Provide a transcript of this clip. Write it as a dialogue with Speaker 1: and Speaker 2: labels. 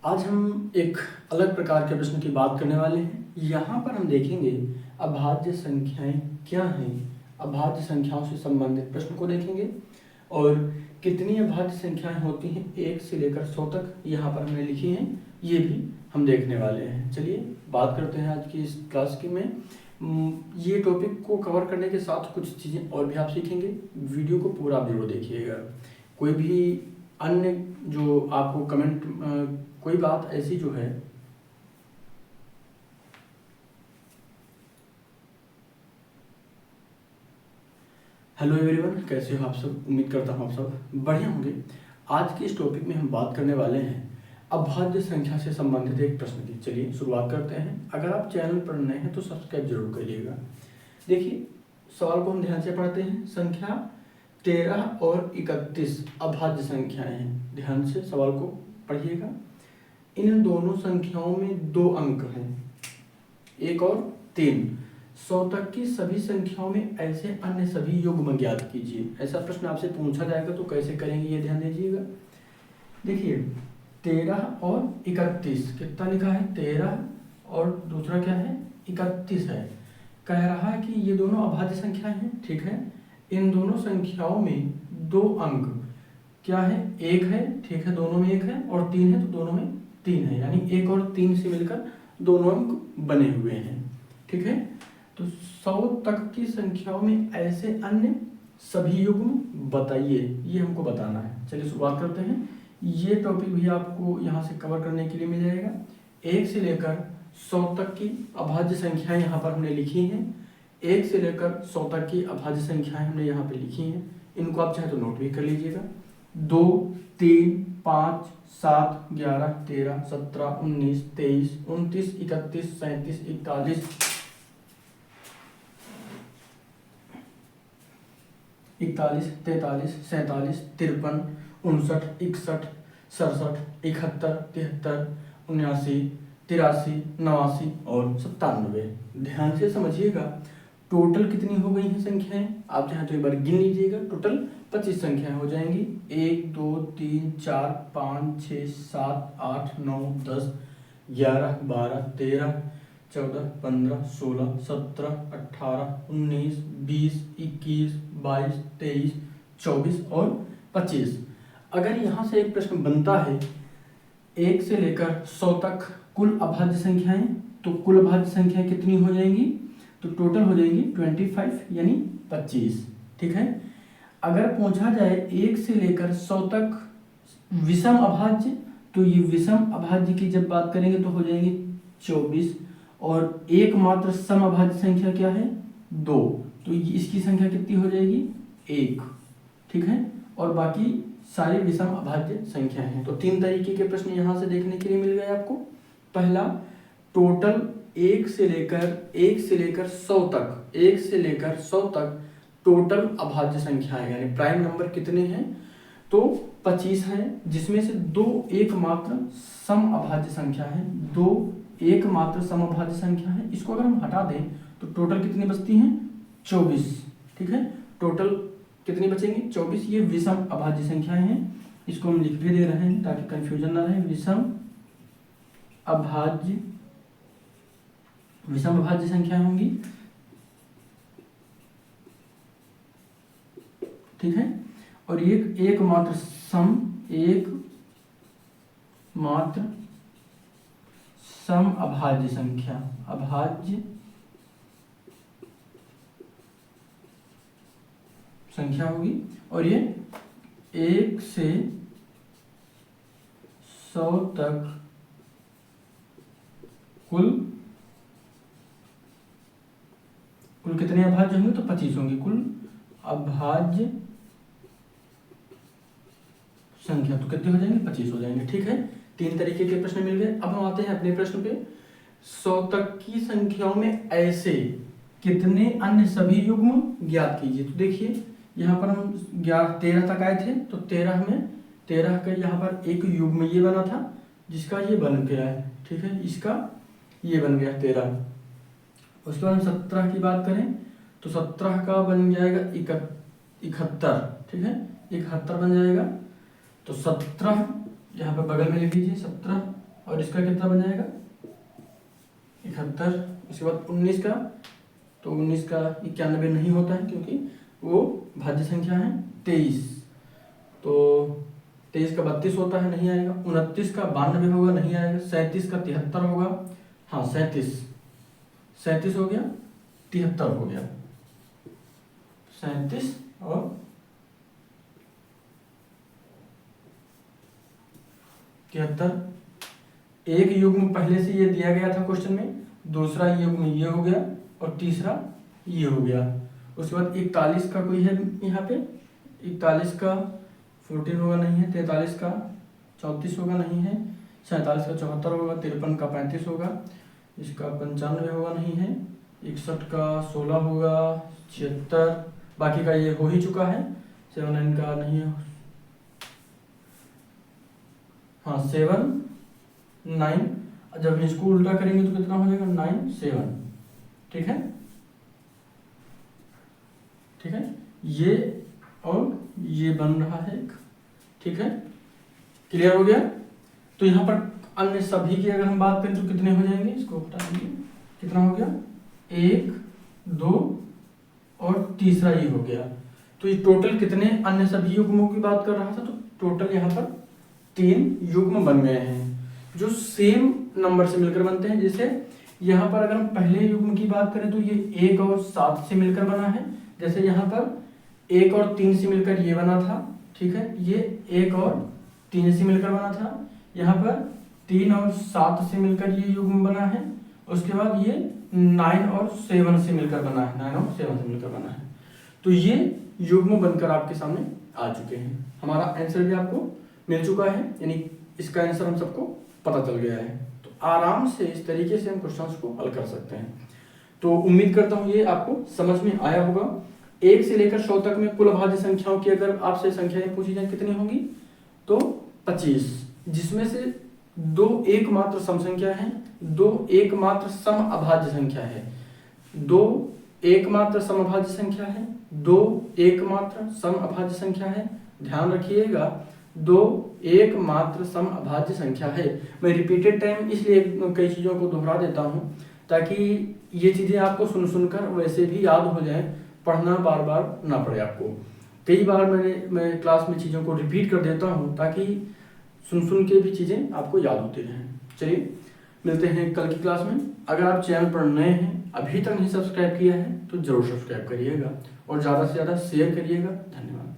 Speaker 1: आज हम एक अलग प्रकार के प्रश्न की बात करने वाले हैं। यहाँ पर हम देखेंगे अभाज्य संख्याएं क्या हैं, अभाज्य संख्याओं से संबंधित प्रश्न को देखेंगे और कितनी अभाज्य संख्याएं होती हैं 1 से लेकर 100 तक यहाँ पर हमने लिखी हैं, ये भी हम देखने वाले हैं। चलिए बात करते हैं आज की इस क्लास की में। ये टॉपिक को कवर करने के साथ कुछ चीज़ें और भी आप सीखेंगे। वीडियो को पूरा जरूर देखिएगा। कोई भी अन्य जो आपको कमेंट कोई बात ऐसी जो है हेलो एवरीवन, कैसे हो आप सब। उम्मीद करता हूँ आप सब बढ़िया होंगे। आज के इस टॉपिक में हम बात करने वाले हैं अभाज्य संख्या से संबंधित एक प्रश्न की। चलिए शुरुआत करते हैं। अगर आप चैनल पर नए हैं तो सब्सक्राइब जरूर करिएगा। देखिए सवाल को हम ध्यान से पढ़ते हैं। संख्या 13 और 31 अभाज्य संख्याएं हैं। ध्यान से सवाल को पढ़िएगा। इन दोनों संख्याओं में 2 अंक हैं, 1 और 3। 100 तक की सभी संख्याओं में ऐसे अन्य सभी युग्म ज्ञात कीजिए। ऐसा प्रश्न आपसे पूछा जाएगा तो कैसे करेंगे ये ध्यान दीजिएगा। देखिए 13 और 31 कितना लिखा है, 13 और दूसरा क्या है 31 है। कह रहा है कि ये दोनों अभाज्य संख्याएं हैं, ठीक है। इन दोनों संख्याओं में 2 अंक क्या है, 1 है, ठीक है, दोनों में 1 है, और 3 है तो दोनों में 3 है, यानी 1 और 3 से मिलकर दोनों अंक बने हुए हैं, ठीक है। तो 100 तक की संख्याओं में ऐसे अन्य सभी युग्म बताइए, ये हमको बताना है। चलिए शुरुआत करते हैं। ये टॉपिक भी आपको यहाँ से कवर करने के लिए मिल जाएगा। 1 से लेकर 100 तक की अभाज्य संख्याएं यहाँ पर हमने लिखी हैं। 1 से लेकर 100 तक की अभाज्य संख्याएं हमने यहाँ पे लिखी हैं। इनको आप चाहे तो नोट भी कर लीजिएगा। 2, 3, 5, 7, 11, 13, 17, 19, 23, 29, 31, 37, 41, 41, 43, 47, 53, 59, 61, 67, 71, 73, 79, 83, 89 और 97। ध्यान से समझिएगा। टोटल कितनी हो गई हैं संख्याएं, आप चाहे तो एक बार गिन लीजिएगा। टोटल 25 संख्याएं हो जाएंगी। 1, 2, 3, 4, 5, 6, 7, 8, 9, 10, 11, 12, 13, 14, 15, 16, 17, 18, 19, 20, 21, 22, 23, 24 और 25। अगर यहाँ से एक प्रश्न बनता है 1 से लेकर 100 तक कुल अभाज्य संख्याएं, तो कुल अभाज्य संख्याएं कितनी हो जाएंगी, तो टोटल हो जाएंगी 25 यानी 25, ठीक है। अगर पूछा जाए 1 से लेकर 100 तक विषम अभाज्य, तो ये विषम अभाज्य की जब बात करेंगे तो हो जाएंगे 24, और एकमात्र सम अभाज्य संख्या क्या है 2, तो इसकी संख्या कितनी हो जाएगी 1, ठीक है। और बाकी सारे विषम अभाज्य संख्या हैं। तो 3 तरीके के प्रश्न यहाँ से देखने के लिए मिल गए आपको। पहला, टोटल 1 से लेकर 100 तक, 1 से लेकर 100 तक टोटल अभाज्य संख्याएं यानी प्राइम नंबर कितने हैं, तो 25 हैं, जिसमें से 2 एकमात्र सम अभाज्य संख्या है, 2 एकमात्र सम अभाज्य संख्या है। इसको अगर हम हटा दें तो टोटल कितनी बचती हैं 24, ठीक है। टोटल कितनी बचेंगी 24। ये विषम अभाज्य संख्याएं हैं। इसको हम लिख भी दे रहे हैं ताकि कंफ्यूजन ना रहे। विषम अभाज्य संख्याएं होंगी, ठीक है। और ये एकमात्र सम अभाज्य संख्या होगी। और ये 1 से 100 तक कुल कितने अभाज्य होंगे, तो 25 होंगे। कुल अभाज्य संख्या तो कितने हो जाएंगे 25 हो जाएंगे, ठीक है। 3 तरीके के प्रश्न मिल गए। अब हम आते हैं अपने प्रश्न पे। 100 तक की संख्याओं में ऐसे कितने अन्य सभी युग्म ज्ञात कीजिए। तो देखिए यहाँ पर हम 13 तक आए थे, तो 13 का यहाँ पर एक युग्म ये बना था जिसका ये बन गया है, ठीक है। इसका ये बन गया 13। उसके बाद हम 17 की बात करें तो 17 का बन जाएगा 71, ठीक है, 71 बन जाएगा। तो 17 यहाँ पर बगल में लिख लीजिए, 17 और इसका कितना बन जाएगा 71। उसके बाद 19 का, तो 19 का 91 नहीं होता है क्योंकि वो भाज्य संख्या है 23। तो 23 का 32 होता है, नहीं आएगा। 29 का 92 होगा, नहीं आएगा। 37 का 73 होगा, हाँ 37 हो गया, 73 हो गया। 37 और 73। एक युग्म पहले से ये दिया गया था क्वेश्चन में, दूसरा युग्म ये हो गया और तीसरा ये हो गया। उसके बाद 41 का कोई है यहाँ पे, 41 का 14 होगा, नहीं है। 43 का 34 होगा, नहीं है। 47 का 74 होगा। 53 का 35 होगा। इसका 95 होगा, नहीं है। 61 का 16 होगा। 76, बाकी का ये हो ही चुका है। 79 का नहीं है, हाँ 7 9। जब इसको उल्टा करेंगे तो कितना हो जाएगा 9 7, ठीक है। ठीक है, ये और ये बन रहा है एक, ठीक है। क्लियर हो गया। तो यहाँ पर अन्य सभी की अगर हम बात करें तो कितने हो जाएंगे, इसको हटा देंगे। कितना हो गया 1 2 और तीसरा ये हो गया। तो ये टोटल कितने अन्य सभी युग्मों की बात कर रहा था, तो टोटल यहाँ पर 3 युग्म बन गए हैं जो सेम नंबर से मिलकर बनते हैं। जैसे यहाँ पर अगर हम पहले युग्म की बात करें तो ये 1 और 7 से मिलकर बना है। जैसे यहाँ पर 1 और 3 से मिलकर ये बना था, ठीक है। ये 1 और 3 से मिलकर बना था। यहाँ पर 3 और 7 से मिलकर ये युग्म बना है। उसके बाद ये 9 और 7 से मिलकर बना है, 9 और 7 से मिलकर बना है। तो ये युग्म बनकर आपके सामने आ चुके हैं। हमारा आंसर भी आपको मिल चुका है, यानी इसका आंसर हम सबको पता चल गया है। तो आराम से इस तरीके से हम क्वेश्चंस को हल कर सकते हैं। तो उम्मीद करता हूँ ये आपको समझ में आया होगा। 1 से लेकर 100 तक में कुल भाज्य संख्याओं की अगर आपसे संख्याएं पूछी जाए कितनी होंगी, तो 25, जिसमें से 2 एकमात्र सम संख्या है, 2 एकमात्र सम अभाज्य संख्या है, 2 एकमात्र समअभाज्य संख्या है, 2 एकमात्र सम अभाज्य संख्या है। ध्यान रखिएगा, 2 एकमात्र सम अभाज्य संख्या है। मैं रिपीटेड टाइम इसलिए कई चीज़ों को दोहरा देता हूँ ताकि ये चीज़ें आपको सुन सुनकर वैसे भी याद हो जाए, पढ़ना बार बार ना पड़े आपको। कई बार मैं क्लास में चीज़ों को रिपीट कर देता हूँ ताकि सुन के भी चीज़ें आपको याद होती रहें। चलिए मिलते हैं कल की क्लास में। अगर आप चैनल पर नए हैं, अभी तक नहीं सब्सक्राइब किया है, तो जरूर सब्सक्राइब करिएगा और ज़्यादा से ज़्यादा शेयर करिएगा। धन्यवाद।